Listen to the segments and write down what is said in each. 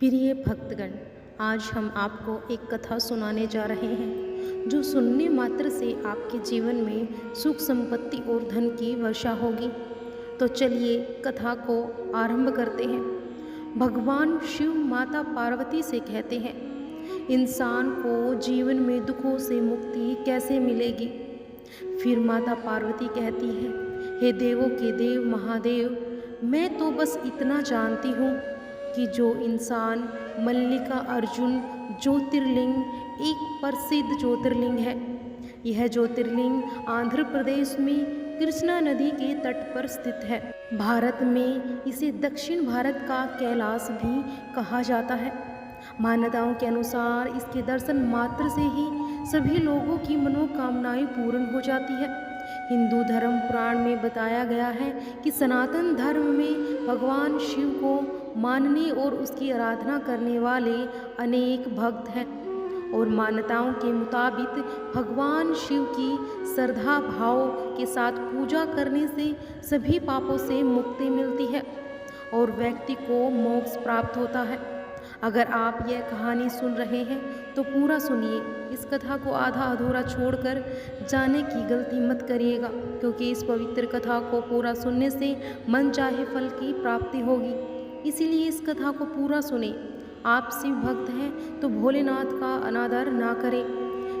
प्रिय भक्तगण, आज हम आपको एक कथा सुनाने जा रहे हैं जो सुनने मात्र से आपके जीवन में सुख संपत्ति और धन की वर्षा होगी। तो चलिए कथा को आरंभ करते हैं। भगवान शिव माता पार्वती से कहते हैं, इंसान को जीवन में दुखों से मुक्ति कैसे मिलेगी। फिर माता पार्वती कहती है, हे देवों के देव महादेव, मैं तो बस इतना जानती हूँ कि जो इंसान मल्लिका अर्जुन ज्योतिर्लिंग एक प्रसिद्ध ज्योतिर्लिंग है। यह ज्योतिर्लिंग आंध्र प्रदेश में कृष्णा नदी के तट पर स्थित है। भारत में इसे दक्षिण भारत का कैलाश भी कहा जाता है। मान्यताओं के अनुसार इसके दर्शन मात्र से ही सभी लोगों की मनोकामनाएं पूर्ण हो जाती है। हिंदू धर्म पुराण में बताया गया है कि सनातन धर्म में भगवान शिव को मानने और उसकी आराधना करने वाले अनेक भक्त हैं और मान्यताओं के मुताबिक भगवान शिव की श्रद्धा भाव के साथ पूजा करने से सभी पापों से मुक्ति मिलती है और व्यक्ति को मोक्ष प्राप्त होता है। अगर आप यह कहानी सुन रहे हैं तो पूरा सुनिए। इस कथा को आधा अधूरा छोड़कर जाने की गलती मत करिएगा, क्योंकि इस पवित्र कथा को पूरा सुनने से मन चाहे फल की प्राप्ति होगी। इसीलिए इस कथा को पूरा सुने। आप शिव भक्त हैं तो भोलेनाथ का अनादर ना करें।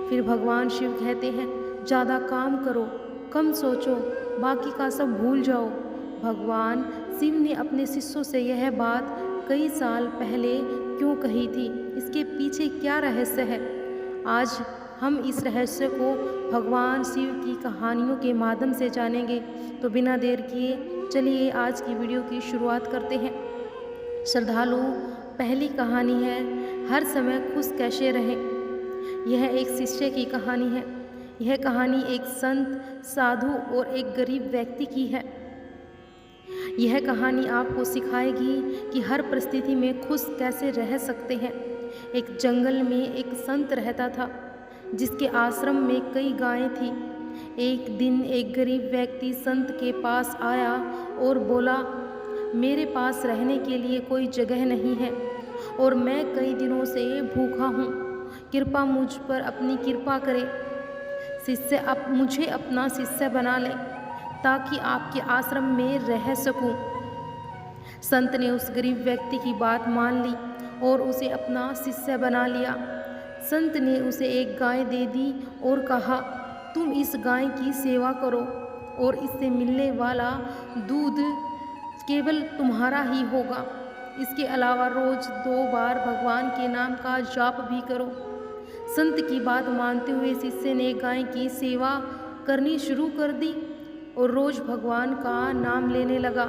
फिर भगवान शिव कहते हैं, ज़्यादा काम करो, कम सोचो, बाकी का सब भूल जाओ। भगवान शिव ने अपने शिष्यों से यह बात कई साल पहले क्यों कही थी, इसके पीछे क्या रहस्य है, आज हम इस रहस्य को भगवान शिव की कहानियों के माध्यम से जानेंगे। तो बिना देर किए चलिए आज की वीडियो की शुरुआत करते हैं। श्रद्धालु, पहली कहानी है, हर समय खुश कैसे रहें। यह एक शिष्य की कहानी है। यह कहानी एक संत, साधु और एक गरीब व्यक्ति की है। यह कहानी आपको सिखाएगी कि हर परिस्थिति में खुश कैसे रह सकते हैं। एक जंगल में एक संत रहता था जिसके आश्रम में कई गायें थीं। एक दिन एक गरीब व्यक्ति संत के पास आया और बोला, मेरे पास रहने के लिए कोई जगह नहीं है और मैं कई दिनों से भूखा हूँ। कृपा मुझ पर अपनी कृपा करे। शिष्य अब मुझे अपना शिष्य बना ले ताकि आपके आश्रम में रह सकूं। संत ने उस गरीब व्यक्ति की बात मान ली और उसे अपना शिष्य बना लिया। संत ने उसे एक गाय दे दी और कहा, तुम इस गाय की सेवा करो और इससे मिलने वाला दूध केवल तुम्हारा ही होगा। इसके अलावा रोज 2 बार भगवान के नाम का जाप भी करो। संत की बात मानते हुए शिष्य ने गाय की सेवा करनी शुरू कर दी और रोज भगवान का नाम लेने लगा।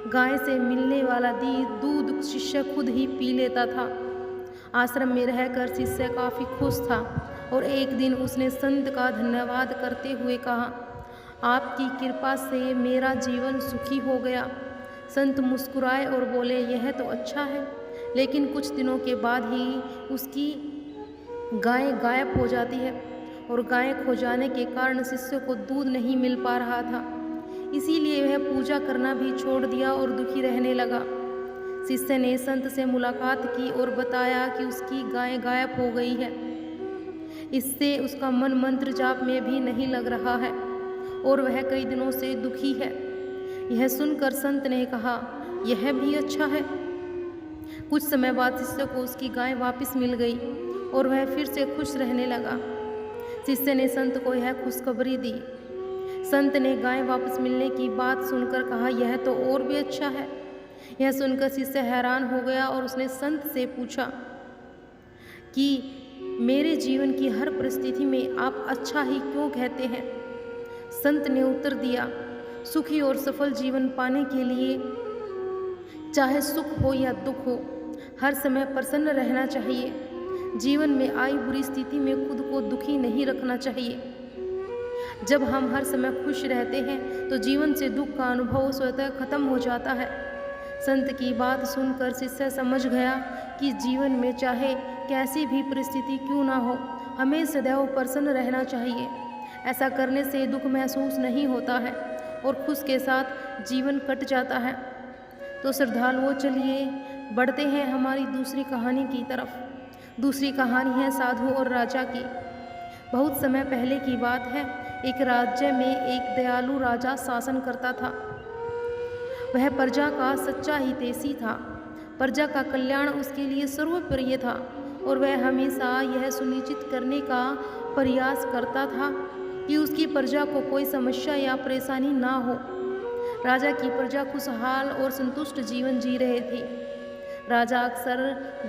गाय से मिलने वाला दूध शिष्य खुद ही पी लेता था। आश्रम में रहकर शिष्य काफ़ी खुश था और एक दिन उसने संत का धन्यवाद करते हुए कहा, आपकी कृपा से मेरा जीवन सुखी हो गया। संत मुस्कुराए और बोले, यह तो अच्छा है, लेकिन कुछ दिनों के बाद ही उसकी गाय गायब हो जाती है और गाय खो जाने के कारण शिष्य को दूध नहीं मिल पा रहा था। इसीलिए वह पूजा करना भी छोड़ दिया और दुखी रहने लगा। शिष्य ने संत से मुलाकात की और बताया कि उसकी गाय गायब हो गई है। इससे उसका मन मंत्र जाप में भी नहीं लग रहा है और वह कई दिनों से दुखी है। यह सुनकर संत ने कहा, यह भी अच्छा है। कुछ समय बाद शिष्य को उसकी गाय वापस मिल गई और वह फिर से खुश रहने लगा। शिष्य ने संत को यह खुशखबरी दी। संत ने गाय वापस मिलने की बात सुनकर कहा, यह तो और भी अच्छा है। यह सुनकर शिष्य हैरान हो गया और उसने संत से पूछा कि मेरे जीवन की हर परिस्थिति में आप अच्छा ही क्यों कहते हैं। संत ने उत्तर दिया, सुखी और सफल जीवन पाने के लिए चाहे सुख हो या दुख हो, हर समय प्रसन्न रहना चाहिए। जीवन में आई बुरी स्थिति में खुद को दुखी नहीं रखना चाहिए। जब हम हर समय खुश रहते हैं तो जीवन से दुख का अनुभव स्वतः खत्म हो जाता है। संत की बात सुनकर शिष्य समझ गया कि जीवन में चाहे कैसी भी परिस्थिति क्यों ना हो, हमें सदैव प्रसन्न रहना चाहिए। ऐसा करने से दुख महसूस नहीं होता है और खुश के साथ जीवन कट जाता है। तो श्रद्धालुओं, चलिए बढ़ते हैं हमारी दूसरी कहानी की तरफ। दूसरी कहानी है साधु और राजा की। बहुत समय पहले की बात है। एक राज्य में एक दयालु राजा शासन करता था। वह प्रजा का सच्चा हितैषी था। प्रजा का कल्याण उसके लिए सर्वप्रिय था और वह हमेशा यह सुनिश्चित करने का प्रयास करता था कि उसकी प्रजा को कोई समस्या या परेशानी ना हो। राजा की प्रजा खुशहाल और संतुष्ट जीवन जी रहे थे। राजा अक्सर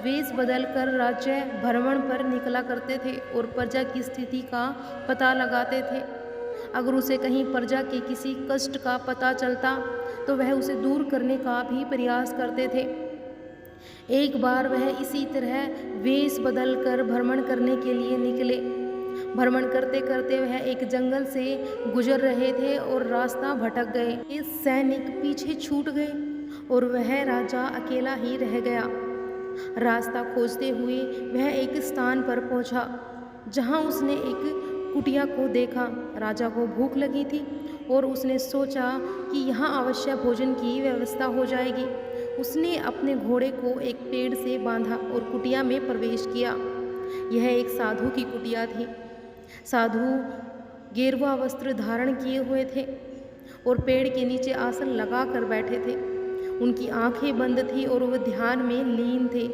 वेश बदलकर राज्य भ्रमण पर निकला करते थे और प्रजा की स्थिति का पता लगाते थे। अगर उसे कहीं प्रजा के किसी कष्ट का पता चलता तो वह उसे दूर करने का भी प्रयास करते थे। एक बार वह इसी तरह वेश बदलकर भ्रमण करने के लिए निकले। भ्रमण करते करते वह एक जंगल से गुजर रहे थे और रास्ता भटक गए। ये सैनिक पीछे छूट गए और वह राजा अकेला ही रह गया। रास्ता खोजते हुए वह एक स्थान पर पहुंचा जहां उसने एक कुटिया को देखा। राजा को भूख लगी थी और उसने सोचा कि यहाँ अवश्य भोजन की व्यवस्था हो जाएगी। उसने अपने घोड़े को एक पेड़ से बांधा और कुटिया में प्रवेश किया। यह एक साधु की कुटिया थी। साधु गेरुआ वस्त्र धारण किए हुए थे और पेड़ के नीचे आसन लगा कर बैठे थे। उनकी आंखें बंद थी और वह ध्यान में लीन थे।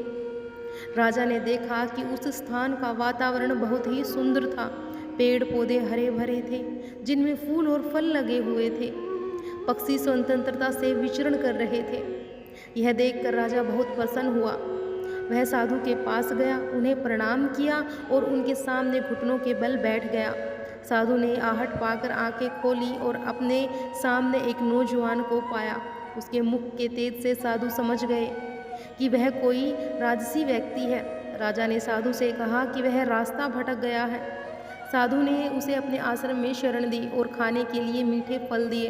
राजा ने देखा कि उस स्थान का वातावरण बहुत ही सुंदर था। पेड़ पौधे हरे भरे थे जिनमें फूल और फल लगे हुए थे। पक्षी स्वतंत्रता से विचरण कर रहे थे। यह देखकर राजा बहुत प्रसन्न हुआ। वह साधु के पास गया, उन्हें प्रणाम किया और उनके सामने घुटनों के बल बैठ गया। साधु ने आहट पाकर आंखें खोली और अपने सामने एक नौजवान को पाया। उसके मुख के तेज से साधु समझ गए कि वह कोई राजसी व्यक्ति है। राजा ने साधु से कहा कि वह रास्ता भटक गया है। साधु ने उसे अपने आश्रम में शरण दी और खाने के लिए मीठे फल दिए।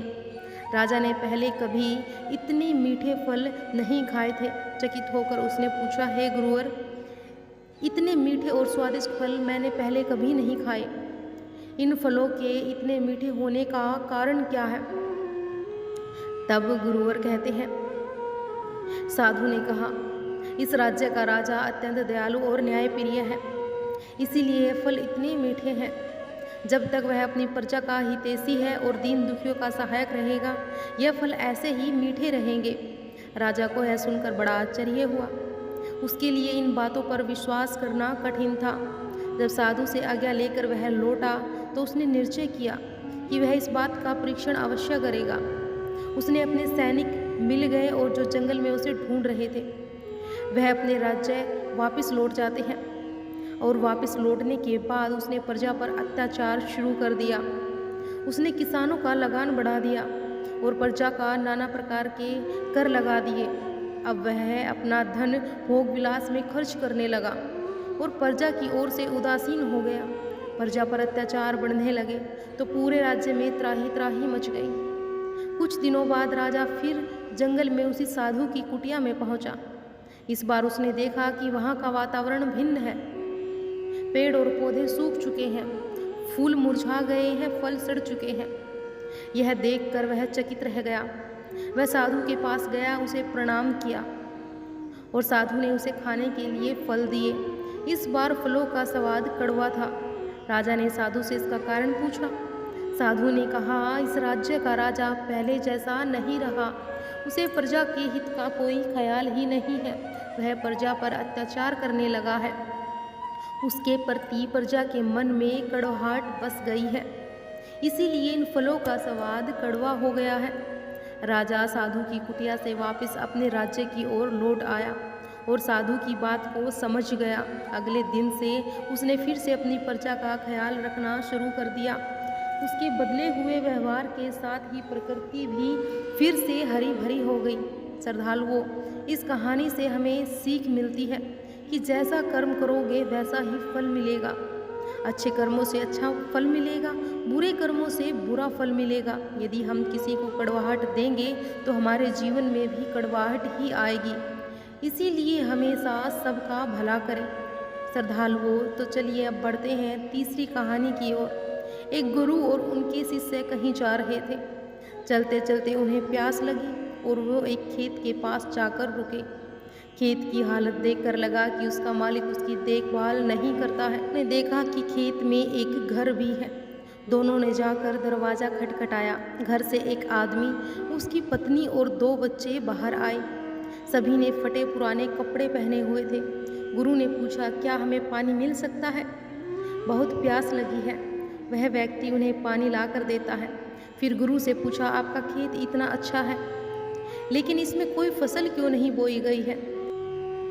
राजा ने पहले कभी इतने मीठे फल नहीं खाए थे। चकित होकर उसने पूछा, हे गुरुवर, इतने मीठे और स्वादिष्ट फल मैंने पहले कभी नहीं खाए। इन फलों के इतने मीठे होने का कारण क्या है? तब गुरुवर कहते हैं, साधु ने कहा, इस राज्य का राजा अत्यंत दयालु और न्यायप्रिय है, इसीलिए ये फल इतने मीठे हैं। जब तक वह अपनी प्रजा का हितैषी है और दीन दुखियों का सहायक रहेगा, यह फल ऐसे ही मीठे रहेंगे। राजा को यह सुनकर बड़ा आश्चर्य हुआ। उसके लिए इन बातों पर विश्वास करना कठिन था। जब साधु से आज्ञा लेकर वह लौटा तो उसने निश्चय किया कि वह इस बात का परीक्षण अवश्य करेगा। उसने अपने सैनिक मिल गए और जो जंगल में उसे ढूंढ रहे थे। वह अपने राज्य वापस लौट जाते हैं और वापस लौटने के बाद उसने प्रजा पर अत्याचार शुरू कर दिया। उसने किसानों का लगान बढ़ा दिया और प्रजा का नाना प्रकार के कर लगा दिए। अब वह अपना धन भोग विलास में खर्च करने लगा और प्रजा की ओर से उदासीन हो गया। प्रजा पर अत्याचार बढ़ने लगे तो पूरे राज्य में त्राही त्राही मच गई। कुछ दिनों बाद राजा फिर जंगल में उसी साधु की कुटिया में पहुंचा। इस बार उसने देखा कि वहाँ का वातावरण भिन्न है। पेड़ और पौधे सूख चुके हैं, फूल मुरझा गए हैं, फल सड़ चुके हैं। यह देखकर वह चकित रह गया। वह साधु के पास गया, उसे प्रणाम किया और साधु ने उसे खाने के लिए फल दिए। इस बार फलों का स्वाद कड़वा था। राजा ने साधु से इसका कारण पूछा। साधु ने कहा, इस राज्य का राजा पहले जैसा नहीं रहा। उसे प्रजा के हित का कोई ख्याल ही नहीं है। वह प्रजा पर अत्याचार करने लगा है। उसके प्रति प्रजा के मन में कड़वाहट बस गई है, इसीलिए इन फलों का स्वाद कड़वा हो गया है। राजा साधु की कुटिया से वापस अपने राज्य की ओर लौट आया और साधु की बात को समझ गया। अगले दिन से उसने फिर से अपनी प्रजा का ख्याल रखना शुरू कर दिया। उसके बदले हुए व्यवहार के साथ ही प्रकृति भी फिर से हरी भरी हो गई। श्रद्धालुओं, इस कहानी से हमें सीख मिलती है कि जैसा कर्म करोगे वैसा ही फल मिलेगा। अच्छे कर्मों से अच्छा फल मिलेगा, बुरे कर्मों से बुरा फल मिलेगा। यदि हम किसी को कड़वाहट देंगे तो हमारे जीवन में भी कड़वाहट ही आएगी। इसीलिए हमेशा सबका भला करें। श्रद्धालुओं, तो चलिए अब बढ़ते हैं तीसरी कहानी की ओर। एक गुरु और उनके शिष्य कहीं जा रहे थे। चलते चलते उन्हें प्यास लगी और वो एक खेत के पास जाकर रुके। खेत की हालत देखकर लगा कि उसका मालिक उसकी देखभाल नहीं करता है। उसने देखा कि खेत में एक घर भी है। दोनों ने जाकर दरवाज़ा खटखटाया। घर से एक आदमी, उसकी पत्नी और 2 बच्चे बाहर आए। सभी ने फटे पुराने कपड़े पहने हुए थे। गुरु ने पूछा, क्या हमें पानी मिल सकता है? बहुत प्यास लगी है। वह व्यक्ति उन्हें पानी लाकर देता है। फिर गुरु से पूछा, आपका खेत इतना अच्छा है, लेकिन इसमें कोई फसल क्यों नहीं बोई गई है?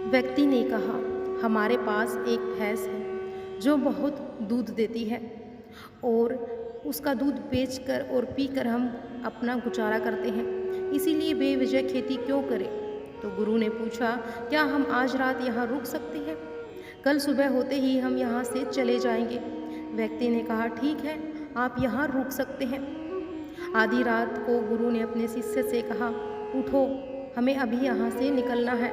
व्यक्ति ने कहा, हमारे पास एक भैंस है जो बहुत दूध देती है और उसका दूध बेचकर और पीकर हम अपना गुजारा करते हैं, इसीलिए बेवजह खेती क्यों करें? तो गुरु ने पूछा, क्या हम आज रात यहाँ रुक सकते हैं? कल सुबह होते ही हम यहाँ से चले जाएंगे। व्यक्ति ने कहा, ठीक है, आप यहाँ रुक सकते हैं। आधी रात को गुरु ने अपने शिष्य से कहा, उठो, हमें अभी यहाँ से निकलना है,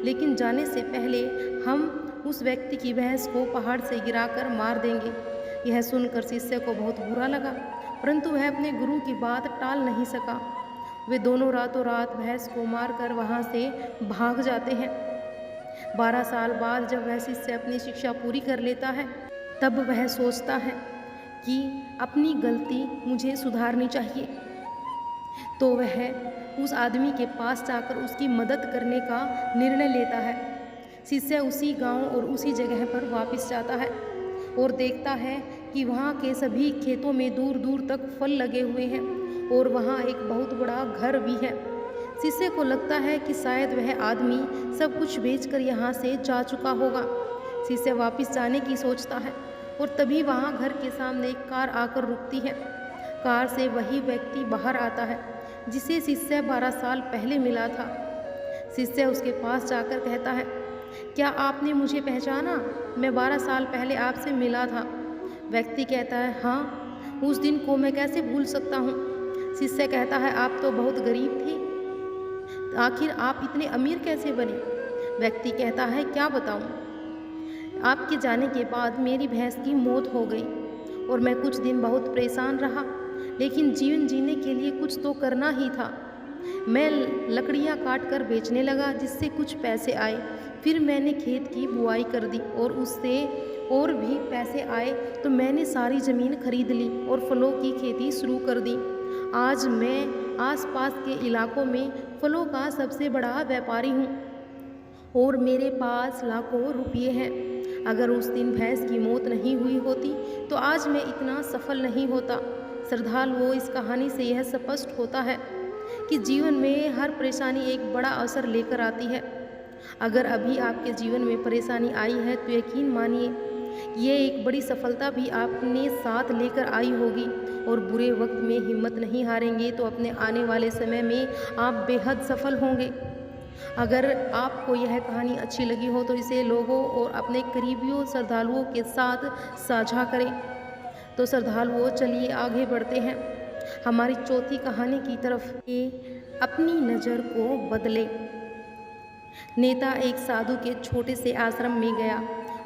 लेकिन जाने से पहले हम उस व्यक्ति की भैंस को पहाड़ से गिराकर मार देंगे। यह सुनकर शिष्य को बहुत बुरा लगा, परंतु वह अपने गुरु की बात टाल नहीं सका। वे दोनों रातों रात भैंस को मारकर वहाँ से भाग जाते हैं। 12 साल बाद जब वह शिष्य अपनी शिक्षा पूरी कर लेता है, तब वह सोचता है कि अपनी गलती मुझे सुधारनी चाहिए। तो वह उस आदमी के पास जाकर उसकी मदद करने का निर्णय लेता है। शिष्य उसी गांव और उसी जगह पर वापस जाता है और देखता है कि वहाँ के सभी खेतों में दूर दूर तक फल लगे हुए हैं और वहाँ एक बहुत बड़ा घर भी है। शिष्य को लगता है कि शायद वह आदमी सब कुछ बेचकर यहाँ से जा चुका होगा। शिष्य वापस जाने की सोचता है और तभी वहाँ घर के सामने एक कार आकर रुकती है। कार से वही व्यक्ति बाहर आता है जिसे शिष्य 12 साल पहले मिला था। शिष्य उसके पास जाकर कहता है, क्या आपने मुझे पहचाना? मैं 12 साल पहले आपसे मिला था। व्यक्ति कहता है, हाँ, उस दिन को मैं कैसे भूल सकता हूँ। शिष्य कहता है, आप तो बहुत गरीब थे, आखिर आप इतने अमीर कैसे बने? व्यक्ति कहता है, क्या बताऊँ, आपके जाने के बाद मेरी भैंस की मौत हो गई और मैं कुछ दिन बहुत परेशान रहा, लेकिन जीवन जीने के लिए कुछ तो करना ही था। मैं लकड़ियाँ काट कर बेचने लगा, जिससे कुछ पैसे आए। फिर मैंने खेत की बुआई कर दी और उससे और भी पैसे आए तो मैंने सारी ज़मीन खरीद ली और फलों की खेती शुरू कर दी। आज मैं आसपास के इलाकों में फलों का सबसे बड़ा व्यापारी हूँ और मेरे पास लाखों रुपये हैं। अगर उस दिन भैंस की मौत नहीं हुई होती तो आज मैं इतना सफल नहीं होता। श्रद्धालुओं, इस कहानी से यह स्पष्ट होता है कि जीवन में हर परेशानी एक बड़ा अवसर लेकर आती है। अगर अभी आपके जीवन में परेशानी आई है तो यकीन मानिए ये एक बड़ी सफलता भी आपने साथ लेकर आई होगी। और बुरे वक्त में हिम्मत नहीं हारेंगे तो अपने आने वाले समय में आप बेहद सफल होंगे। अगर आपको यह कहानी अच्छी लगी हो तो इसे लोगों और अपने करीबियों श्रद्धालुओं के साथ साझा करें। तो श्रद्धालुओं, चलिए आगे बढ़ते हैं हमारी चौथी कहानी की तरफ। ये अपनी नज़र को बदले। नेता एक साधु के छोटे से आश्रम में गया।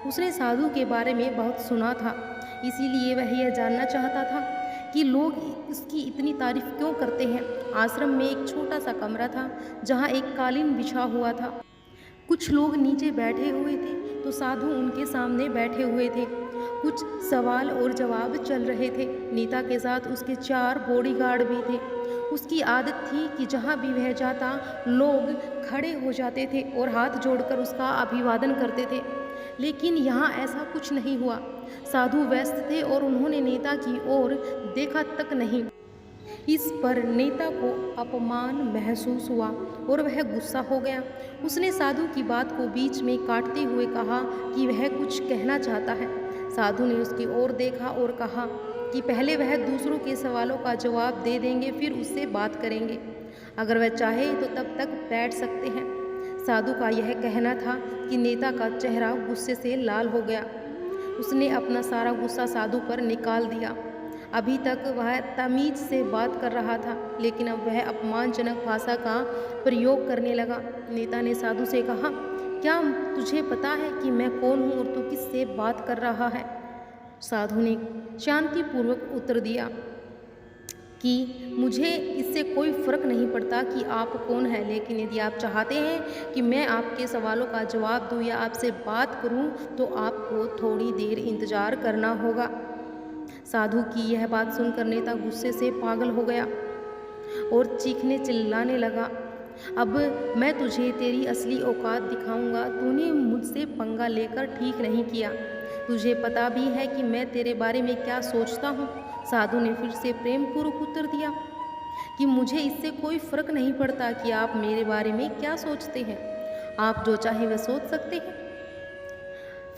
उसने साधु के बारे में बहुत सुना था, इसीलिए वह यह जानना चाहता था कि लोग इसकी इतनी तारीफ क्यों करते हैं। आश्रम में एक छोटा सा कमरा था जहाँ एक कालीन बिछा हुआ था। कुछ लोग नीचे बैठे हुए थे तो साधु उनके सामने बैठे हुए थे। कुछ सवाल और जवाब चल रहे थे। नेता के साथ उसके 4 बॉडीगार्ड भी थे। उसकी आदत थी कि जहाँ भी वह जाता लोग खड़े हो जाते थे और हाथ जोड़कर उसका अभिवादन करते थे, लेकिन यहाँ ऐसा कुछ नहीं हुआ। साधु व्यस्त थे और उन्होंने नेता की ओर देखा तक नहीं। इस पर नेता को अपमान महसूस हुआ और वह गुस्सा हो गया। उसने साधु की बात को बीच में काटते हुए कहा कि वह कुछ कहना चाहता है। साधु ने उसकी ओर देखा और कहा कि पहले वह दूसरों के सवालों का जवाब दे देंगे, फिर उससे बात करेंगे। अगर वह चाहे तो तब तक बैठ सकते हैं। साधु का यह कहना था कि नेता का चेहरा गुस्से से लाल हो गया। उसने अपना सारा गुस्सा साधु पर निकाल दिया। अभी तक वह तमीज़ से बात कर रहा था, लेकिन अब वह अपमानजनक भाषा का प्रयोग करने लगा। नेता ने साधु से कहा, क्या तुझे पता है कि मैं कौन हूँ और तू किससे बात कर रहा है? साधु ने शांतिपूर्वक उत्तर दिया, कि मुझे इससे कोई फ़र्क नहीं पड़ता कि आप कौन हैं, लेकिन यदि आप चाहते हैं कि मैं आपके सवालों का जवाब दूँ या आपसे बात करूँ, तो आपको थोड़ी देर इंतज़ार करना होगा। साधु की यह बात सुनकर नेता गुस्से से पागल हो गया और चीखने चिल्लाने लगा, अब मैं तुझे तेरी असली औकात दिखाऊंगा। तूने मुझसे पंगा लेकर ठीक नहीं किया। तुझे पता भी है कि मैं तेरे बारे में क्या सोचता हूँ। साधु ने फिर से प्रेम पूर्वक उत्तर दिया कि मुझे इससे कोई फर्क नहीं पड़ता कि आप मेरे बारे में क्या सोचते हैं। आप जो चाहे वह सोच सकते हैं।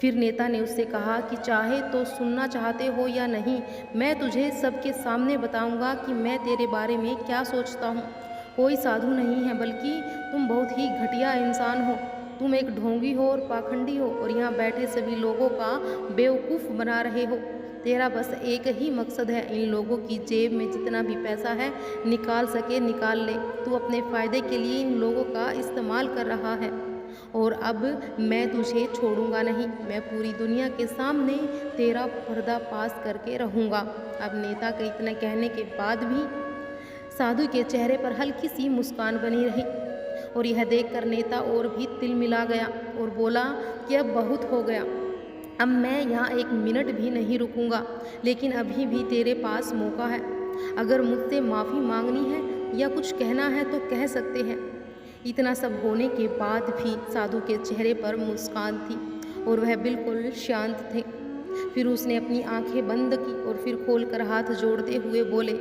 फिर नेता ने उससे कहा कि चाहे तो सुनना चाहते हो या नहीं, मैं तुझे सबके सामने बताऊंगा कि मैं तेरे बारे में क्या सोचता हूँ। कोई साधु नहीं है, बल्कि तुम बहुत ही घटिया इंसान हो। तुम एक ढोंगी हो और पाखंडी हो और यहाँ बैठे सभी लोगों का बेवकूफ़ बना रहे हो। तेरा बस एक ही मकसद है, इन लोगों की जेब में जितना भी पैसा है निकाल सके निकाल ले। तू अपने फ़ायदे के लिए इन लोगों का इस्तेमाल कर रहा है और अब मैं तुझे छोड़ूंगा नहीं। मैं पूरी दुनिया के सामने तेरा पर्दाफाश करके रहूँगा। अब नेता के इतने कहने के बाद भी साधु के चेहरे पर हल्की सी मुस्कान बनी रही और यह देखकर नेता और भी तिल मिला गया और बोला कि अब बहुत हो गया। अब मैं यहाँ एक मिनट भी नहीं रुकूंगा, लेकिन अभी भी तेरे पास मौका है। अगर मुझसे माफ़ी मांगनी है या कुछ कहना है तो कह सकते हैं। इतना सब होने के बाद भी साधु के चेहरे पर मुस्कान थी और वह बिल्कुल शांत थे। फिर उसने अपनी आंखें बंद की और फिर खोलकर हाथ जोड़ते हुए बोले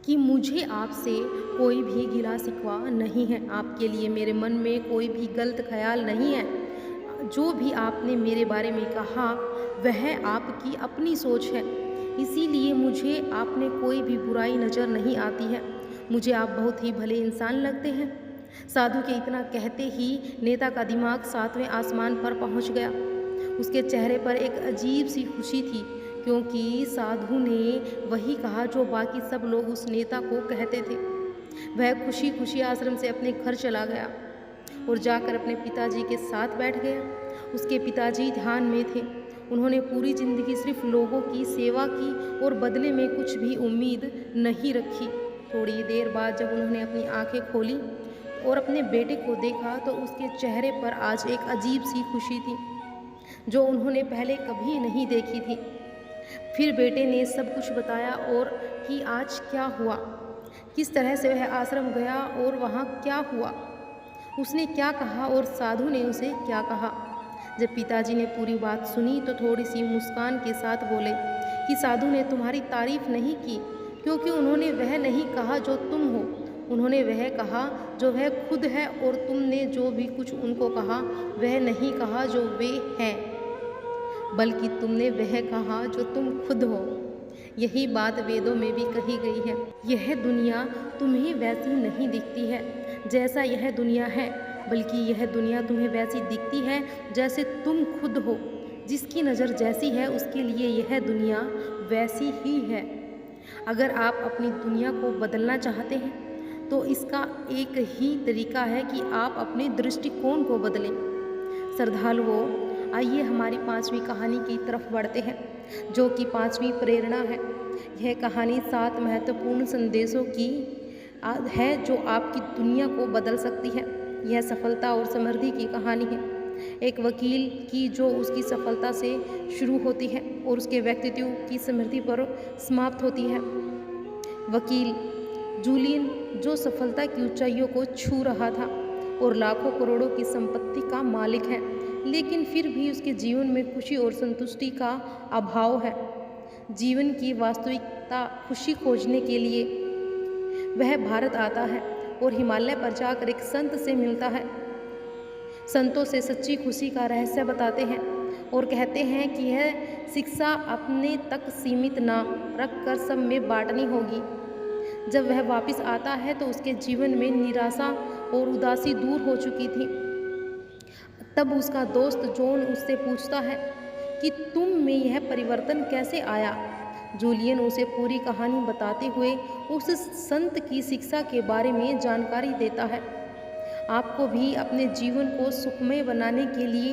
कि मुझे आपसे कोई भी गिला शिकवा नहीं है। आपके लिए मेरे मन में कोई भी गलत ख्याल नहीं है। जो भी आपने मेरे बारे में कहा वह आपकी अपनी सोच है, इसीलिए मुझे आप में कोई भी बुराई नज़र नहीं आती है। मुझे आप बहुत ही भले इंसान लगते हैं। साधु के इतना कहते ही नेता का दिमाग 7वें आसमान पर पहुंच गया। उसके चेहरे पर एक अजीब सी खुशी थी, क्योंकि साधु ने वही कहा जो बाकी सब लोग उस नेता को कहते थे। वह खुशी खुशी आश्रम से अपने घर चला गया और जाकर अपने पिताजी के साथ बैठ गया। उसके पिताजी ध्यान में थे। उन्होंने पूरी ज़िंदगी सिर्फ लोगों की सेवा की और बदले में कुछ भी उम्मीद नहीं रखी। थोड़ी देर बाद जब उन्होंने अपनी आंखें खोली और अपने बेटे को देखा तो उसके चेहरे पर आज एक अजीब सी खुशी थी जो उन्होंने पहले कभी नहीं देखी थी। फिर बेटे ने सब कुछ बताया और कि आज क्या हुआ, किस तरह से वह आश्रम गया और वहाँ क्या हुआ, उसने क्या कहा और साधु ने उसे क्या कहा। जब पिताजी ने पूरी बात सुनी तो थोड़ी सी मुस्कान के साथ बोले कि साधु ने तुम्हारी तारीफ नहीं की, क्योंकि उन्होंने वह नहीं कहा जो तुम हो, उन्होंने वह कहा जो वह खुद है, और तुमने जो भी कुछ उनको कहा वह नहीं कहा जो वे हैं, बल्कि तुमने वह कहा जो तुम खुद हो। यही बात वेदों में भी कही गई है। यह दुनिया तुम्हें वैसी नहीं दिखती है जैसा यह दुनिया है, बल्कि यह दुनिया तुम्हें वैसी दिखती है जैसे तुम खुद हो। जिसकी नज़र जैसी है उसके लिए यह दुनिया वैसी ही है। अगर आप अपनी दुनिया को बदलना चाहते हैं तो इसका एक ही तरीका है कि आप अपने दृष्टिकोण को बदलें। श्रद्धालुओं, आइए हमारी 5वीं कहानी की तरफ बढ़ते हैं, जो कि 5वीं प्रेरणा है। यह कहानी 7 महत्वपूर्ण संदेशों की है जो आपकी दुनिया को बदल सकती है। यह सफलता और समृद्धि की कहानी है। एक वकील की जो उसकी सफलता से शुरू होती है और उसके व्यक्तित्व की समृद्धि पर समाप्त होती है। वकील जूलियन जो सफलता की ऊंचाइयों को छू रहा था और लाखों करोड़ों की संपत्ति का मालिक है, लेकिन फिर भी उसके जीवन में खुशी और संतुष्टि का अभाव है। जीवन की वास्तविकता खुशी खोजने के लिए वह भारत आता है और हिमालय पर जाकर एक संत से मिलता है। संतों से सच्ची खुशी का रहस्य बताते हैं और कहते हैं कि यह शिक्षा अपने तक सीमित ना रखकर सब में बांटनी होगी। जब वह वापस आता है तो उसके जीवन में निराशा और उदासी दूर हो चुकी थी। तब उसका दोस्त जॉन उससे पूछता है कि तुम में यह परिवर्तन कैसे आया। जूलियन उसे पूरी कहानी बताते हुए उस संत की शिक्षा के बारे में जानकारी देता है। आपको भी अपने जीवन को सुखमय बनाने के लिए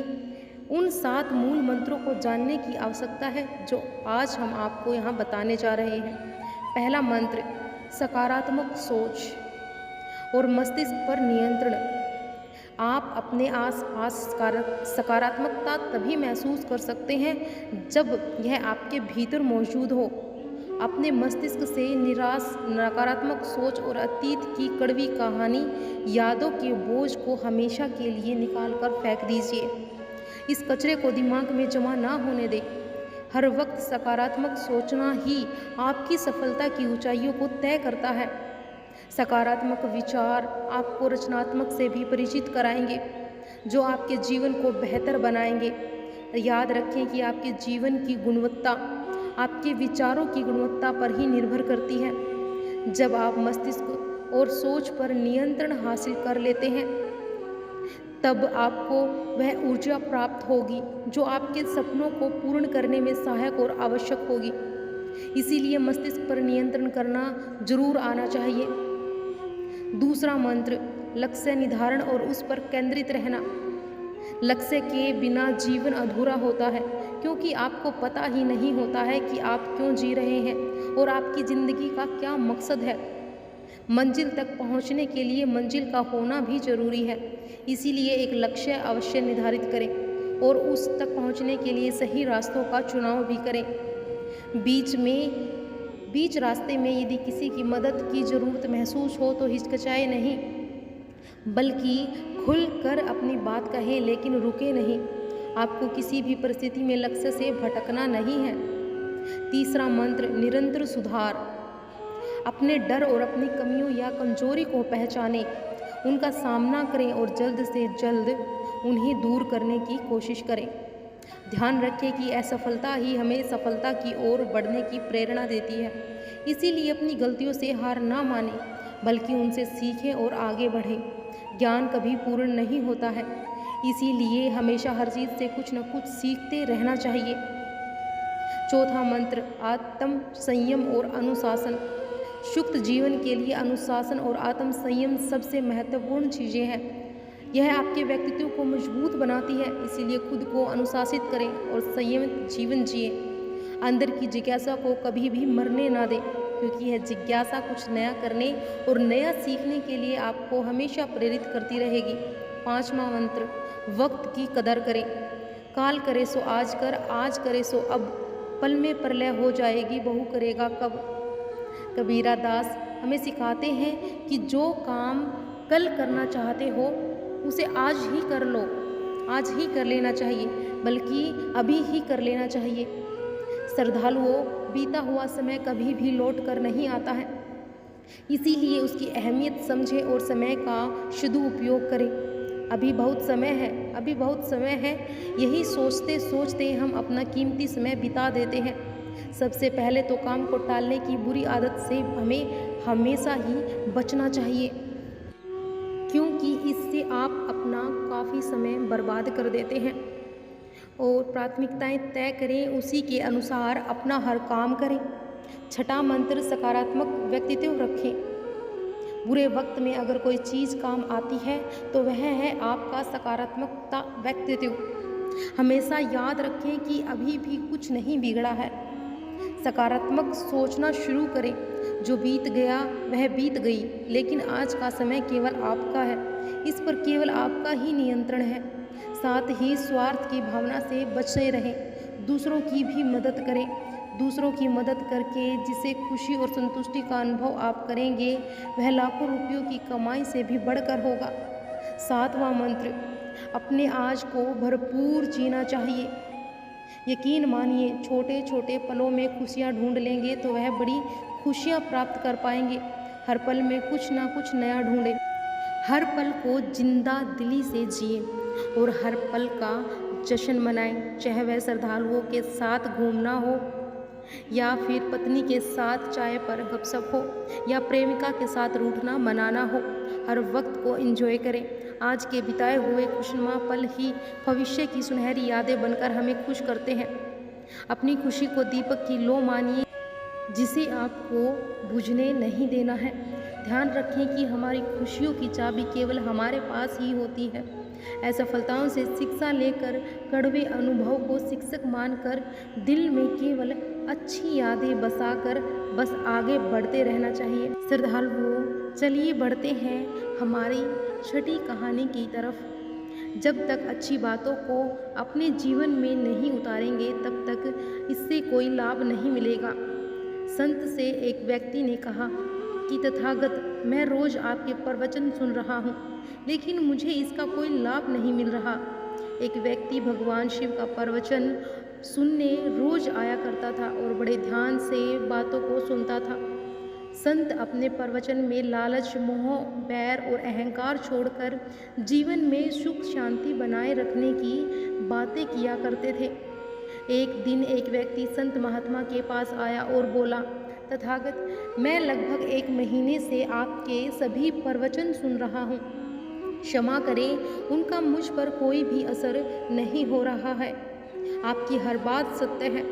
उन 7 मूल मंत्रों को जानने की आवश्यकता है जो आज हम आपको यहाँ बताने जा रहे हैं। पहला मंत्र, सकारात्मक सोच और मस्तिष्क पर नियंत्रण। आप अपने आसपास सकारात्मकता तभी महसूस कर सकते हैं जब यह आपके भीतर मौजूद हो। अपने मस्तिष्क से निराश, नकारात्मक सोच और अतीत की कड़वी कहानी यादों के बोझ को हमेशा के लिए निकाल कर फेंक दीजिए। इस कचरे को दिमाग में जमा ना होने दें। हर वक्त सकारात्मक सोचना ही आपकी सफलता की ऊंचाइयों को तय करता है। सकारात्मक विचार आपको रचनात्मक से भी परिचित कराएंगे, जो आपके जीवन को बेहतर बनाएंगे। याद रखें कि आपके जीवन की गुणवत्ता आपके विचारों की गुणवत्ता पर ही निर्भर करती है। जब आप मस्तिष्क और सोच पर नियंत्रण हासिल कर लेते हैं, तब आपको वह ऊर्जा प्राप्त होगी जो आपके सपनों को पूर्ण करने में सहायक और आवश्यक होगी। इसीलिए मस्तिष्क पर नियंत्रण करना जरूर आना चाहिए। दूसरा मंत्र, लक्ष्य निर्धारण और उस पर केंद्रित रहना। लक्ष्य के बिना जीवन अधूरा होता है, क्योंकि आपको पता ही नहीं होता है कि आप क्यों जी रहे हैं और आपकी ज़िंदगी का क्या मकसद है। मंजिल तक पहुंचने के लिए मंजिल का होना भी ज़रूरी है। इसीलिए एक लक्ष्य अवश्य निर्धारित करें और उस तक पहुंचने के लिए सही रास्तों का चुनाव भी करें। बीच रास्ते में यदि किसी की मदद की ज़रूरत महसूस हो तो हिचकिचाए नहीं, बल्कि खुलकर अपनी बात कहें, लेकिन रुके नहीं। आपको किसी भी परिस्थिति में लक्ष्य से भटकना नहीं है। तीसरा मंत्र, निरंतर सुधार। अपने डर और अपनी कमियों या कमजोरी को पहचानें, उनका सामना करें और जल्द से जल्द उन्हें दूर करने की कोशिश करें। ध्यान रखें कि असफलता ही हमें सफलता की ओर बढ़ने की प्रेरणा देती है। इसीलिए अपनी गलतियों से हार ना मानें, बल्कि उनसे सीखें और आगे बढ़ें। ज्ञान कभी पूर्ण नहीं होता है, इसीलिए हमेशा हर चीज़ से कुछ न कुछ सीखते रहना चाहिए। चौथा मंत्र, आत्म संयम और अनुशासन। सुख जीवन के लिए अनुशासन और आत्म संयम सबसे महत्वपूर्ण चीज़ें हैं। यह आपके व्यक्तित्व को मजबूत बनाती है। इसीलिए खुद को अनुशासित करें और संयमित जीवन जिएं। अंदर की जिज्ञासा को कभी भी मरने ना दें, क्योंकि यह जिज्ञासा कुछ नया करने और नया सीखने के लिए आपको हमेशा प्रेरित करती रहेगी। पांचवा मंत्र, वक्त की कदर करें। काल करे सो आज कर, आज करे सो अब, पल में प्रलय हो जाएगी, बहु करेगा कब। कबीरा दास हमें सिखाते हैं कि जो काम कल करना चाहते हो उसे आज ही कर लो, आज ही कर लेना चाहिए, बल्कि अभी ही कर लेना चाहिए। श्रद्धालुओं, बीता हुआ समय कभी भी लौट कर नहीं आता है, इसीलिए उसकी अहमियत समझें और समय का सदुपयोग करें। अभी बहुत समय है, अभी बहुत समय है, यही सोचते सोचते हम अपना कीमती समय बिता देते हैं। सबसे पहले तो काम को टालने की बुरी आदत से हमें हमेशा ही बचना चाहिए, क्योंकि इससे आप अपना काफ़ी समय बर्बाद कर देते हैं। और प्राथमिकताएं तय करें, उसी के अनुसार अपना हर काम करें। छठा मंत्र, सकारात्मक व्यक्तित्व रखें। बुरे वक्त में अगर कोई चीज़ काम आती है तो वह है आपका सकारात्मकता व्यक्तित्व। हमेशा याद रखें कि अभी भी कुछ नहीं बिगड़ा है। सकारात्मक सोचना शुरू करें। जो बीत गया वह बीत गई, लेकिन आज का समय केवल आपका है, इस पर केवल आपका ही नियंत्रण है। साथ ही स्वार्थ की भावना से बचे रहें। दूसरों की भी मदद करें। दूसरों की मदद करके जिसे खुशी और संतुष्टि का अनुभव आप करेंगे, वह लाखों रुपयों की कमाई से भी बढ़कर होगा। सातवां मंत्र, अपने आज को भरपूर जीना चाहिए। यकीन मानिए, छोटे छोटे पलों में खुशियाँ ढूंढ लेंगे तो वह बड़ी खुशियाँ प्राप्त कर पाएंगे। हर पल में कुछ ना कुछ नया ढूंढें। हर पल को जिंदा दिली से जिए और हर पल का जश्न मनाएं। चाहे वह श्रद्धालुओं के साथ घूमना हो, या फिर पत्नी के साथ चाय पर गपशप हो, या प्रेमिका के साथ रूठना मनाना हो, हर वक्त को एंजॉय करें। आज के बिताए हुए खुशनुमा पल ही भविष्य की सुनहरी यादें बनकर हमें खुश करते हैं। अपनी खुशी को दीपक की लौ मानिए, जिसे आपको बुझने नहीं देना है। ध्यान रखें कि हमारी खुशियों की चाबी केवल हमारे पास ही होती है। असफलताओं से शिक्षा लेकर, कड़वे अनुभव को शिक्षक मानकर, दिल में केवल अच्छी यादें बसाकर बस आगे बढ़ते रहना चाहिए। श्रद्धालुओं, चलिए बढ़ते हैं हमारी छठी कहानी की तरफ। जब तक अच्छी बातों को अपने जीवन में नहीं उतारेंगे तब तक इससे कोई लाभ नहीं मिलेगा। संत से एक व्यक्ति ने कहा कि तथागत, मैं रोज आपके प्रवचन सुन रहा हूँ, लेकिन मुझे इसका कोई लाभ नहीं मिल रहा। एक व्यक्ति भगवान शिव का प्रवचन सुनने रोज आया करता था और बड़े ध्यान से बातों को सुनता था। संत अपने प्रवचन में लालच, मोह, बैर और अहंकार छोड़कर जीवन में सुख शांति बनाए रखने की बातें किया करते थे। एक दिन एक व्यक्ति संत महात्मा के पास आया और बोला, तथागत, मैं लगभग 1 महीने से आपके सभी प्रवचन सुन रहा हूँ। क्षमा करें, उनका मुझ पर कोई भी असर नहीं हो रहा है। आपकी हर बात सत्य है,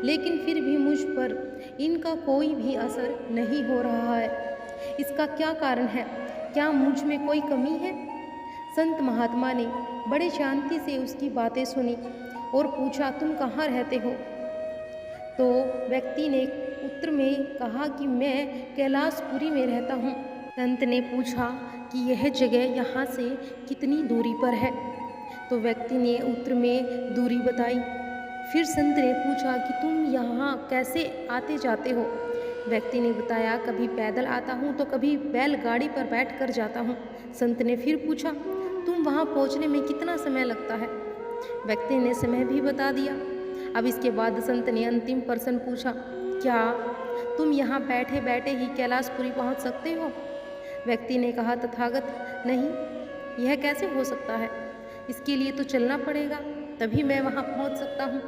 लेकिन फिर भी मुझ पर इनका कोई भी असर नहीं हो रहा है। इसका क्या कारण है? क्या मुझ में कोई कमी है? संत महात्मा ने बड़े शांति से उसकी बातें सुनी और पूछा, तुम कहाँ रहते हो? तो व्यक्ति ने उत्तर में कहा कि मैं कैलाशपुरी में रहता हूँ। संत ने पूछा कि यह जगह यहाँ से कितनी दूरी पर है? तो व्यक्ति ने उत्तर में दूरी बताई। फिर संत ने पूछा कि तुम यहाँ कैसे आते जाते हो? व्यक्ति ने बताया, कभी पैदल आता हूँ तो कभी बैलगाड़ी पर बैठकर जाता हूँ। संत ने फिर पूछा, तुम वहाँ पहुँचने में कितना समय लगता है? व्यक्ति ने समय भी बता दिया। अब इसके बाद संत ने अंतिम प्रश्न पूछा, क्या तुम यहाँ बैठे बैठे ही कैलाशपुरी पहुँच सकते हो? व्यक्ति ने कहा, तथागत, नहीं, यह कैसे हो सकता है? इसके लिए तो चलना पड़ेगा, तभी मैं वहाँ पहुँच सकता हूँ।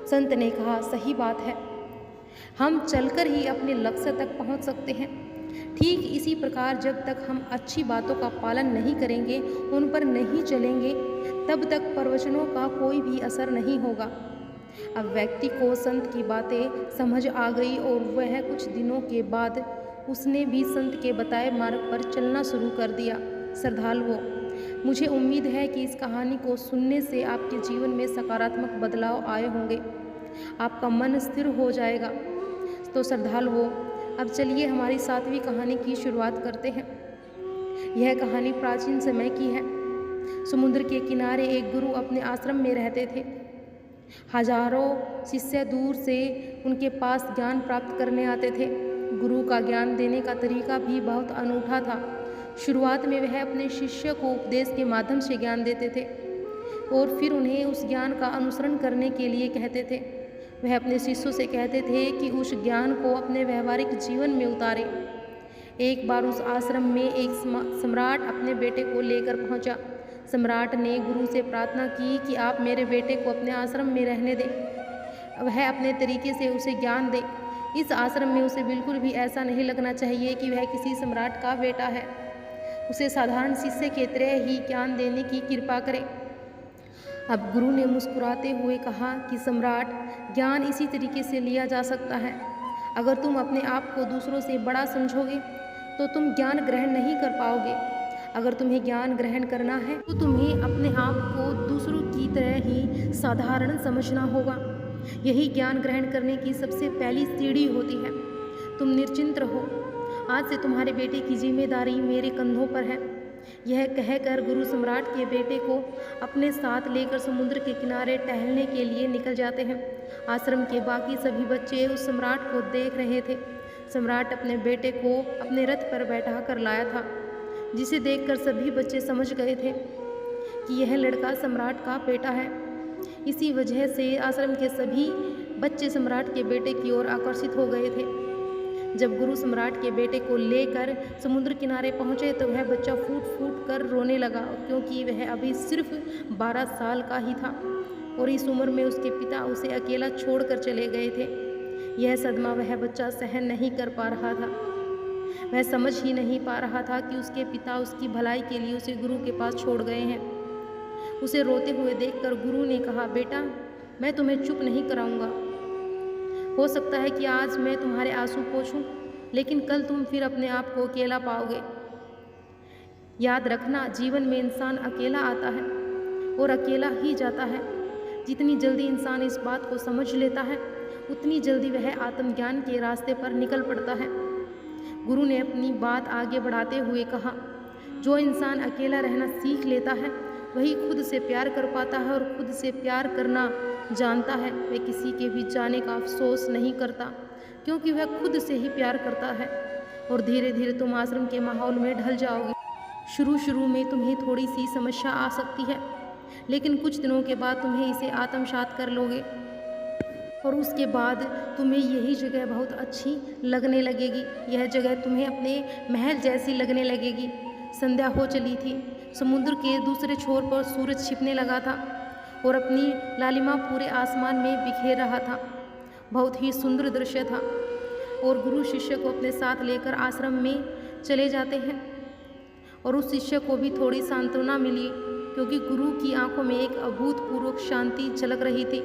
संत ने कहा, सही बात है, हम चलकर ही अपने लक्ष्य तक पहुँच सकते हैं। ठीक इसी प्रकार जब तक हम अच्छी बातों का पालन नहीं करेंगे, उन पर नहीं चलेंगे, तब तक प्रवचनों का कोई भी असर नहीं होगा। अब व्यक्ति को संत की बातें समझ आ गई और वह कुछ दिनों के बाद उसने भी संत के बताए मार्ग पर चलना शुरू कर दिया। श्रद्धालुओं, मुझे उम्मीद है कि इस कहानी को सुनने से आपके जीवन में सकारात्मक बदलाव आए होंगे, आपका मन स्थिर हो जाएगा। तो श्रद्धालुओं, अब चलिए हमारी 7वीं कहानी की शुरुआत करते हैं। यह कहानी प्राचीन समय की है। समुद्र के किनारे एक गुरु अपने आश्रम में रहते थे। हजारों शिष्य दूर से उनके पास ज्ञान प्राप्त करने आते थे। गुरु का ज्ञान देने का तरीका भी बहुत अनूठा था। शुरुआत में वह अपने शिष्य को उपदेश के माध्यम से ज्ञान देते थे और फिर उन्हें उस ज्ञान का अनुसरण करने के लिए कहते थे। वह अपने शिष्यों से कहते थे कि उस ज्ञान को अपने व्यवहारिक जीवन में उतारें। एक बार उस आश्रम में एक सम्राट अपने बेटे को लेकर पहुंचा। सम्राट ने गुरु से प्रार्थना की कि आप मेरे बेटे को अपने आश्रम में रहने दें, वह अपने तरीके से उसे ज्ञान दे। इस आश्रम में उसे बिल्कुल भी ऐसा नहीं लगना चाहिए कि वह किसी सम्राट का बेटा है। उसे साधारण शिष्य की तरह ही ज्ञान देने की कृपा करें। अब गुरु ने मुस्कुराते हुए कहा कि सम्राट, ज्ञान इसी तरीके से लिया जा सकता है। अगर तुम अपने आप को दूसरों से बड़ा समझोगे तो तुम ज्ञान ग्रहण नहीं कर पाओगे। अगर तुम्हें ज्ञान ग्रहण करना है तो तुम्हें अपने आप को दूसरों की तरह ही साधारण समझना होगा। यही ज्ञान ग्रहण करने की सबसे पहली सीढ़ी होती है। तुम निश्चिंत रहो, आज से तुम्हारे बेटे की जिम्मेदारी मेरे कंधों पर है। यह कहकर गुरु सम्राट के बेटे को अपने साथ लेकर समुद्र के किनारे टहलने के लिए निकल जाते हैं। आश्रम के बाकी सभी बच्चे उस सम्राट को देख रहे थे। सम्राट अपने बेटे को अपने रथ पर बैठा कर लाया था, जिसे देखकर सभी बच्चे समझ गए थे कि यह लड़का सम्राट का बेटा है। इसी वजह से आश्रम के सभी बच्चे सम्राट के बेटे की ओर आकर्षित हो गए थे। जब गुरु सम्राट के बेटे को लेकर समुद्र किनारे पहुंचे तो वह बच्चा फूट फूट कर रोने लगा, क्योंकि वह अभी सिर्फ 12 साल का ही था और इस उम्र में उसके पिता उसे अकेला छोड़कर चले गए थे। यह सदमा वह बच्चा सहन नहीं कर पा रहा था। वह समझ ही नहीं पा रहा था कि उसके पिता उसकी भलाई के लिए उसे गुरु के पास छोड़ गए हैं। उसे रोते हुए देखकर गुरु ने कहा, बेटा, मैं तुम्हें चुप नहीं कराऊंगा। हो सकता है कि आज मैं तुम्हारे आंसू पोंछूं, लेकिन कल तुम फिर अपने आप को अकेला पाओगे। याद रखना, जीवन में इंसान अकेला आता है और अकेला ही जाता है। जितनी जल्दी इंसान इस बात को समझ लेता है, उतनी जल्दी वह आत्मज्ञान के रास्ते पर निकल पड़ता है। गुरु ने अपनी बात आगे बढ़ाते हुए कहा, जो इंसान अकेला रहना सीख लेता है वही खुद से प्यार कर पाता है, और खुद से प्यार करना जानता है वह किसी के भी जाने का अफसोस नहीं करता, क्योंकि वह खुद से ही प्यार करता है। और धीरे धीरे तुम आश्रम के माहौल में ढल जाओगे। शुरू में तुम्हें थोड़ी सी समस्या आ सकती है, लेकिन कुछ दिनों के बाद तुम्हें इसे आत्मसात कर लोगे, और उसके बाद तुम्हें यही जगह बहुत अच्छी लगने लगेगी। यह जगह तुम्हें अपने महल जैसी लगने लगेगी। संध्या हो चली थी। समुद्र के दूसरे छोर पर सूरज छिपने लगा था और अपनी लालिमा पूरे आसमान में बिखेर रहा था। बहुत ही सुंदर दृश्य था। और गुरु शिष्य को अपने साथ लेकर आश्रम में चले जाते हैं, और उस शिष्य को भी थोड़ी सांत्वना मिली, क्योंकि गुरु की आंखों में एक अभूतपूर्व शांति झलक रही थी।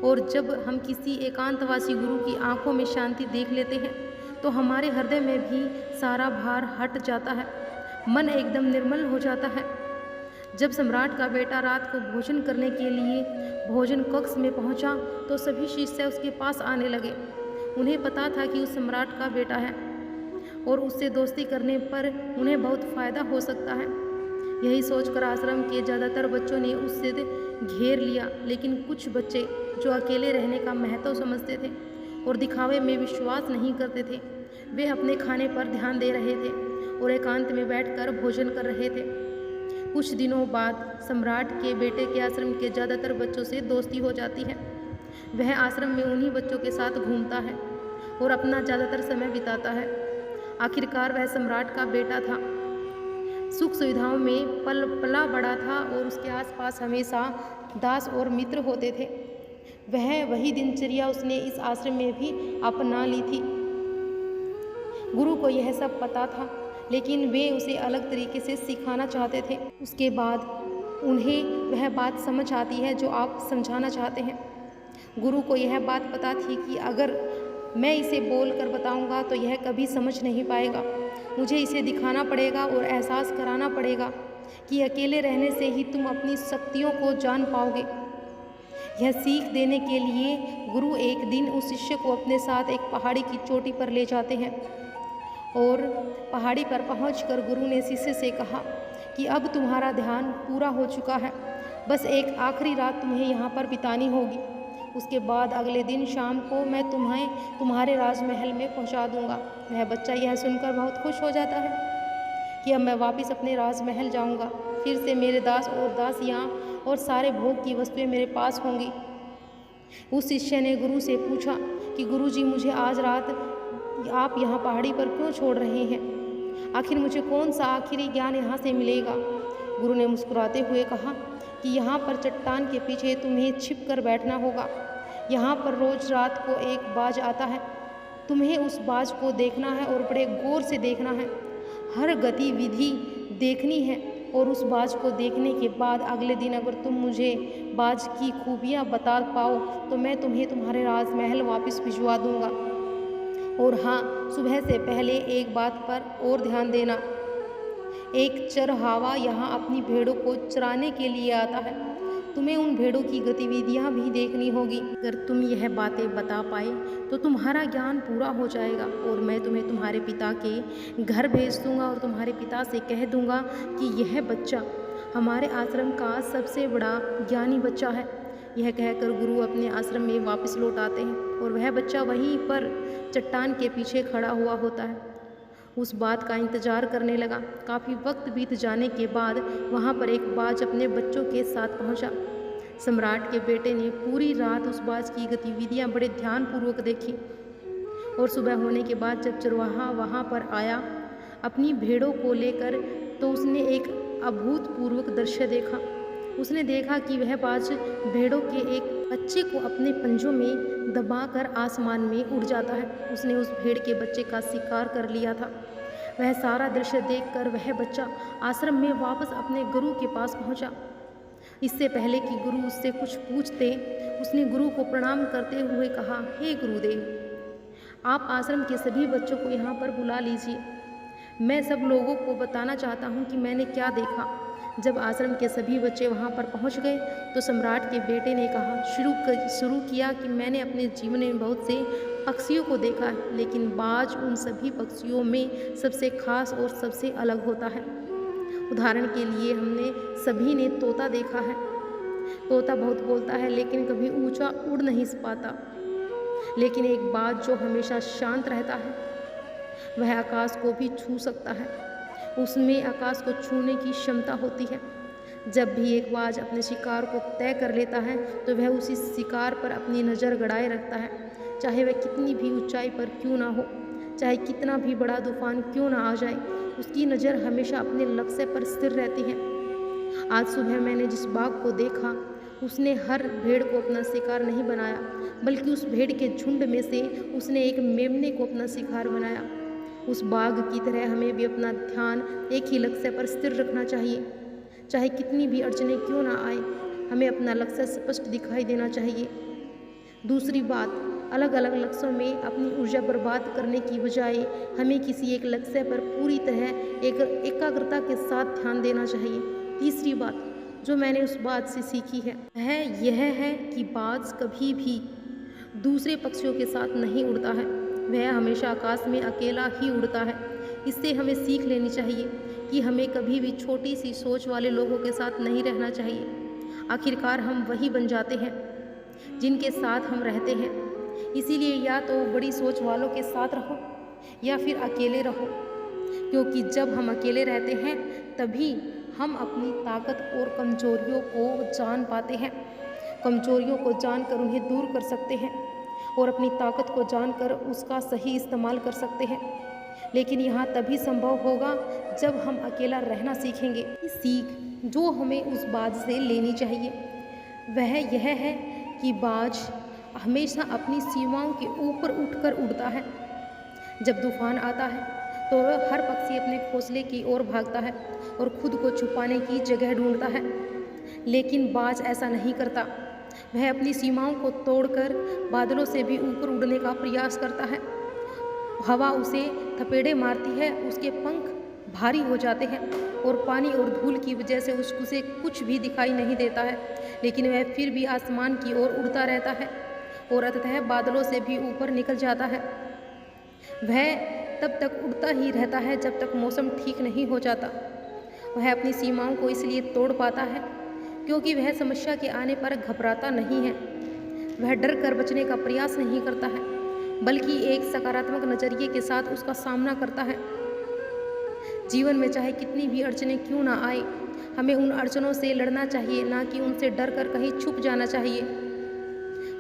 और जब हम किसी एकांतवासी गुरु की आंखों में शांति देख लेते हैं तो हमारे हृदय में भी सारा भार हट जाता है, मन एकदम निर्मल हो जाता है। जब सम्राट का बेटा रात को भोजन करने के लिए भोजन कक्ष में पहुंचा तो सभी शिष्य उसके पास आने लगे। उन्हें पता था कि उस सम्राट का बेटा है और उससे दोस्ती करने पर उन्हें बहुत फ़ायदा हो सकता है। यही सोचकर आश्रम के ज़्यादातर बच्चों ने उससे घेर लिया, लेकिन कुछ बच्चे जो अकेले रहने का महत्व समझते थे और दिखावे में विश्वास नहीं करते थे, वे अपने खाने पर ध्यान दे रहे थे और एकांत में बैठकर भोजन कर रहे थे। कुछ दिनों बाद सम्राट के बेटे के आश्रम के ज़्यादातर बच्चों से दोस्ती हो जाती है। वह आश्रम में उन्हीं बच्चों के साथ घूमता है और अपना ज़्यादातर समय बिताता है। आखिरकार वह सम्राट का बेटा था, सुख सुविधाओं में पला बड़ा था और उसके आसपास हमेशा दास और मित्र होते थे। वही दिनचर्या उसने इस आश्रम में भी अपना ली थी। गुरु को यह सब पता था, लेकिन वे उसे अलग तरीके से सिखाना चाहते थे। उसके बाद उन्हें वह बात समझ आती है जो आप समझाना चाहते हैं। गुरु को यह बात पता थी कि अगर मैं इसे बोल कर बताऊँगा तो यह कभी समझ नहीं पाएगा। मुझे इसे दिखाना पड़ेगा और एहसास कराना पड़ेगा कि अकेले रहने से ही तुम अपनी शक्तियों को जान पाओगे। यह सीख देने के लिए गुरु एक दिन उस शिष्य को अपने साथ एक पहाड़ी की चोटी पर ले जाते हैं, और पहाड़ी पर पहुंचकर गुरु ने शिष्य से कहा कि अब तुम्हारा ध्यान पूरा हो चुका है, बस एक आखिरी रात तुम्हें यहाँ पर बितानी होगी। उसके बाद अगले दिन शाम को मैं तुम्हें तुम्हारे राजमहल में पहुँचा दूँगा। वह बच्चा यह सुनकर बहुत खुश हो जाता है कि अब मैं वापस अपने राजमहल जाऊँगा, फिर से मेरे दास और दासियाँ और सारे भोग की वस्तुएं मेरे पास होंगी। उस शिष्य ने गुरु से पूछा कि गुरुजी, मुझे आज रात आप यहाँ पहाड़ी पर क्यों छोड़ रहे हैं? आखिर मुझे कौन सा आखिरी ज्ञान यहाँ से मिलेगा? गुरु ने मुस्कुराते हुए कहा कि यहाँ पर चट्टान के पीछे तुम्हें छिप कर बैठना होगा। यहाँ पर रोज़ रात को एक बाज आता है, तुम्हें उस बाज को देखना है और बड़े गौर से देखना है। हर गतिविधि देखनी है, और उस बाज को देखने के बाद अगले दिन अगर तुम मुझे बाज की खूबियाँ बता पाओ तो मैं तुम्हें तुम्हारे राजमहल वापस भिजवा दूँगा। और हाँ, सुबह से पहले एक बात पर और ध्यान देना, एक चरवाहा यहाँ अपनी भेड़ों को चराने के लिए आता है। तुम्हें उन भेड़ों की गतिविधियाँ भी देखनी होगी। अगर तुम यह बातें बता पाए तो तुम्हारा ज्ञान पूरा हो जाएगा, और मैं तुम्हें तुम्हारे पिता के घर भेज दूँगा और तुम्हारे पिता से कह दूँगा कि यह बच्चा हमारे आश्रम का सबसे बड़ा ज्ञानी बच्चा है। यह कहकर गुरु अपने आश्रम में वापस लौट आते हैं, और वह बच्चा वहीं पर चट्टान के पीछे खड़ा हुआ होता है। उस बात का इंतज़ार करने लगा। काफ़ी वक्त बीत जाने के बाद वहाँ पर एक बाज अपने बच्चों के साथ पहुँचा। सम्राट के बेटे ने पूरी रात उस बाज की गतिविधियाँ बड़े ध्यानपूर्वक देखी, और सुबह होने के बाद जब चरवाहा वहाँ पर आया अपनी भेड़ों को लेकर, तो उसने एक अभूतपूर्व दृश्य देखा। उसने देखा कि वह बाज भेड़ों के एक बच्चे को अपने पंजों में दबाकर आसमान में उड़ जाता है। उसने उस भेड़ के बच्चे का शिकार कर लिया था। वह सारा दृश्य देखकर वह बच्चा आश्रम में वापस अपने गुरु के पास पहुंचा। इससे पहले कि गुरु उससे कुछ पूछते, उसने गुरु को प्रणाम करते हुए कहा, हे गुरुदेव, आप आश्रम के सभी बच्चों को यहाँ पर बुला लीजिए। मैं सब लोगों को बताना चाहता हूँ कि मैंने क्या देखा। जब आश्रम के सभी बच्चे वहाँ पर पहुँच गए तो सम्राट के बेटे ने कहा शुरू किया कि मैंने अपने जीवन में बहुत से पक्षियों को देखा है, लेकिन बाज उन सभी पक्षियों में सबसे खास और सबसे अलग होता है। उदाहरण के लिए हमने सभी ने तोता देखा है। तोता बहुत बोलता है लेकिन कभी ऊंचा उड़ नहीं पाता, लेकिन एक बाज जो हमेशा शांत रहता है वह आकाश को भी छू सकता है। उसमें आकाश को छूने की क्षमता होती है। जब भी एक बाज अपने शिकार को तय कर लेता है तो वह उसी शिकार पर अपनी नज़र गड़ाए रखता है, चाहे वह कितनी भी ऊंचाई पर क्यों ना हो, चाहे कितना भी बड़ा तूफान क्यों ना आ जाए, उसकी नज़र हमेशा अपने लक्ष्य पर स्थिर रहती है। आज सुबह मैंने जिस बाघ को देखा उसने हर भेड़ को अपना शिकार नहीं बनाया, बल्कि उस भेड़ के झुंड में से उसने एक मेमने को अपना शिकार बनाया। उस बाघ की तरह हमें भी अपना ध्यान एक ही लक्ष्य पर स्थिर रखना चाहिए। चाहे कितनी भी अड़चनें क्यों ना आए, हमें अपना लक्ष्य स्पष्ट दिखाई देना चाहिए। दूसरी बात, अलग अलग लक्ष्यों में अपनी ऊर्जा बर्बाद करने की बजाय हमें किसी एक लक्ष्य पर पूरी तरह एकाग्रता के साथ ध्यान देना चाहिए। तीसरी बात जो मैंने उस बात से सीखी है वह यह है कि बाज कभी भी दूसरे पक्षियों के साथ नहीं उड़ता है, वह हमेशा आकाश में अकेला ही उड़ता है। इससे हमें सीख लेनी चाहिए कि हमें कभी भी छोटी सी सोच वाले लोगों के साथ नहीं रहना चाहिए। आखिरकार हम वही बन जाते हैं जिनके साथ हम रहते हैं। इसीलिए या तो बड़ी सोच वालों के साथ रहो या फिर अकेले रहो, क्योंकि जब हम अकेले रहते हैं तभी हम अपनी ताकत और कमजोरियों को जान पाते हैं। कमजोरियों को जानकर उन्हें दूर कर सकते हैं और अपनी ताकत को जानकर उसका सही इस्तेमाल कर सकते हैं। लेकिन यहाँ तभी संभव होगा जब हम अकेला रहना सीखेंगे। सीख जो हमें उस बाज से लेनी चाहिए वह यह है कि बाज हमेशा अपनी सीमाओं के ऊपर उठकर उड़ता है। जब तूफान आता है तो हर पक्षी अपने घोंसले की ओर भागता है और खुद को छुपाने की जगह ढूंढता है, लेकिन बाज ऐसा नहीं करता। वह अपनी सीमाओं को तोड़कर बादलों से भी ऊपर उड़ने का प्रयास करता है। हवा उसे थपेड़े मारती है, उसके पंख भारी हो जाते हैं और पानी और धूल की वजह से उसे कुछ भी दिखाई नहीं देता है, लेकिन वह फिर भी आसमान की ओर उड़ता रहता है और अंततः बादलों से भी ऊपर निकल जाता है। वह तब तक उड़ता ही रहता है जब तक मौसम ठीक नहीं हो जाता। वह अपनी सीमाओं को इसलिए तोड़ पाता है क्योंकि वह समस्या के आने पर घबराता नहीं है। वह डर कर बचने का प्रयास नहीं करता है, बल्कि एक सकारात्मक नज़रिए के साथ उसका सामना करता है। जीवन में चाहे कितनी भी अड़चनें क्यों ना आए, हमें उन अड़चनों से लड़ना चाहिए, ना कि उनसे डर कर कहीं छुप जाना चाहिए।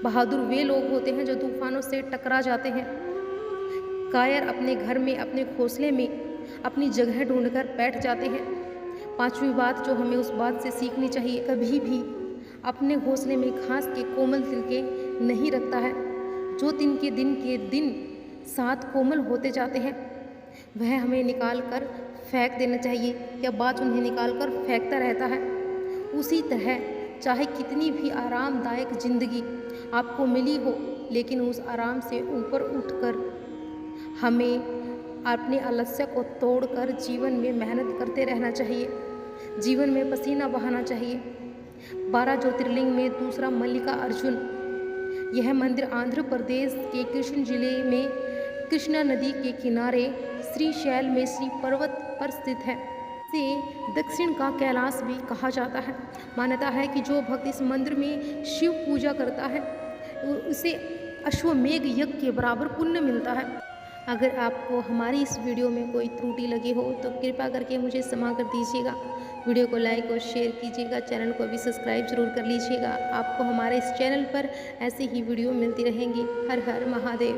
बहादुर वे लोग होते हैं जो तूफानों से टकरा जाते हैं। कायर अपने घर में, अपने घोंसले में अपनी जगह ढूंढकर बैठ जाते हैं। पांचवी बात जो हमें उस बात से सीखनी चाहिए, कभी भी अपने घोंसले में घास के कोमल तिनके नहीं रखता है। जो तिनके दिन के दिन साथ कोमल होते जाते हैं वह हमें निकाल कर फेंक देना चाहिए, या बाज उन्हें निकाल कर फेंकता रहता है। उसी तरह चाहे कितनी भी आरामदायक ज़िंदगी आपको मिली हो, लेकिन उस आराम से ऊपर उठकर हमें अपने आलस्य को तोड़कर जीवन में मेहनत करते रहना चाहिए, जीवन में पसीना बहाना चाहिए। 12 ज्योतिर्लिंग में दूसरा मल्लिका अर्जुन। यह मंदिर आंध्र प्रदेश के कृष्ण जिले में कृष्णा नदी के किनारे श्रीशैल में श्री पर्वत पर स्थित है। इसे दक्षिण का कैलाश भी कहा जाता है। मान्यता है कि जो भक्त इस मंदिर में शिव पूजा करता है उसे अश्वमेघ यज्ञ के बराबर पुण्य मिलता है। अगर आपको हमारी इस वीडियो में कोई त्रुटि लगी हो तो कृपया करके मुझे क्षमा कर दीजिएगा। वीडियो को लाइक और शेयर कीजिएगा, चैनल को भी सब्सक्राइब जरूर कर लीजिएगा। आपको हमारे इस चैनल पर ऐसे ही वीडियो मिलती रहेंगी। हर हर महादेव।